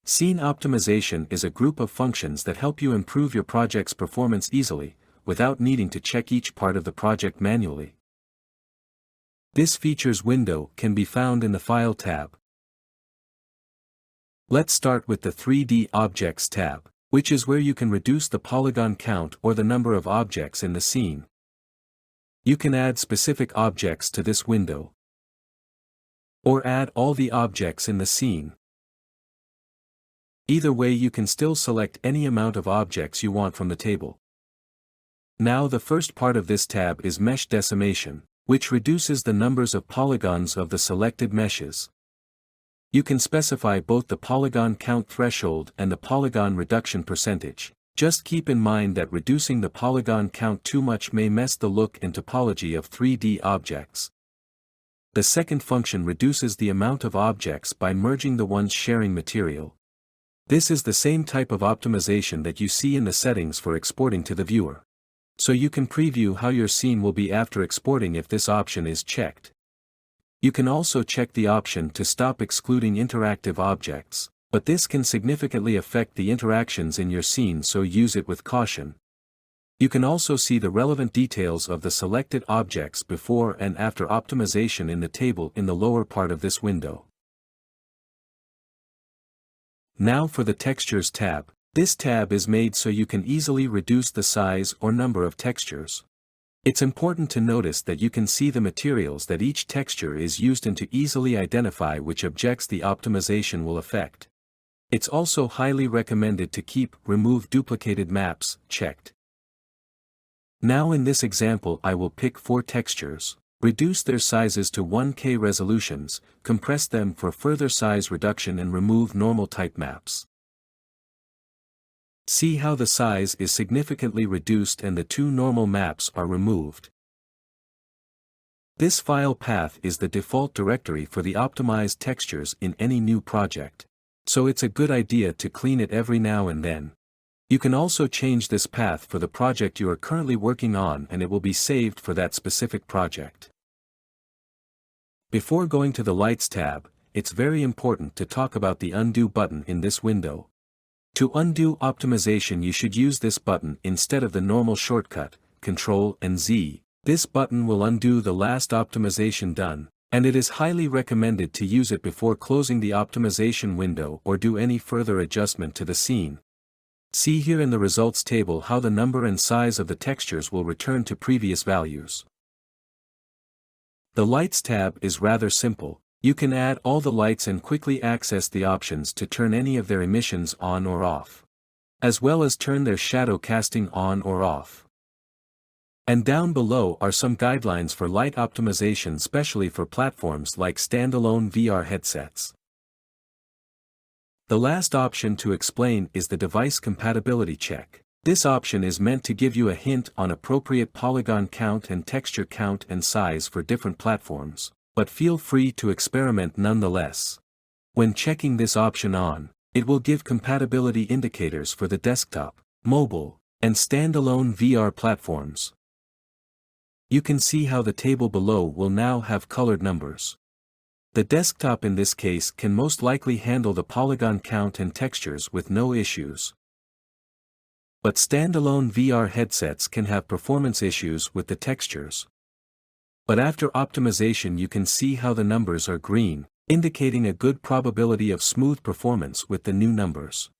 Scene optimization is a group of functions that help you improve your project's performance easily, without needing to check each part of the project manually. This features window can be found in the File tab. Let's start with the 3D Objects tab, which is where you can reduce the polygon count or the number of objects in the scene. You can add specific objects to this window, or add all the objects in the scene. Either way, you can still select any amount of objects you want from the table. Now the first part of this tab is Mesh Decimation, which reduces the numbers of polygons of the selected meshes. You can specify both the polygon count threshold and the polygon reduction percentage. Just keep in mind that reducing the polygon count too much may mess the look and topology of 3D objects. The second function reduces the amount of objects by merging the ones sharing material. This is the same type of optimization that you see in the settings for exporting to the viewer. So you can preview how your scene will be after exporting if this option is checked. You can also check the option to stop excluding interactive objects, but this can significantly affect the interactions in your scene, so use it with caution. You can also see the relevant details of the selected objects before and after optimization in the table in the lower part of this window. Now for the Textures tab. This tab is made so you can easily reduce the size or number of textures. It's important to notice that you can see the materials that each texture is used in to easily identify which objects the optimization will affect. It's also highly recommended to keep Remove Duplicated Maps checked. Now in this example I will pick 4 textures, reduce their sizes to 1K resolutions, compress them for further size reduction and remove normal type maps. See how the size is significantly reduced and the 2 normal maps are removed. This file path is the default directory for the optimized textures in any new project, so it's a good idea to clean it every now and then. You can also change this path for the project you are currently working on and it will be saved for that specific project. Before going to the Lights tab, it's very important to talk about the Undo button in this window. To undo optimization you should use this button instead of the normal shortcut, Ctrl and Z. This button will undo the last optimization done, and it is highly recommended to use it before closing the optimization window or do any further adjustment to the scene. See here in the results table how the number and size of the textures will return to previous values. The Lights tab is rather simple. You can add all the lights and quickly access the options to turn any of their emissions on or off, as well as turn their shadow casting on or off. And down below are some guidelines for light optimization, especially for platforms like standalone VR headsets. The last option to explain is the device compatibility check. This option is meant to give you a hint on appropriate polygon count and texture count and size for different platforms, but feel free to experiment nonetheless. When checking this option on, it will give compatibility indicators for the desktop, mobile, and standalone VR platforms. You can see how the table below will now have colored numbers. The desktop in this case can most likely handle the polygon count and textures with no issues. But standalone VR headsets can have performance issues with the textures. But after optimization you can see how the numbers are green, indicating a good probability of smooth performance with the new numbers.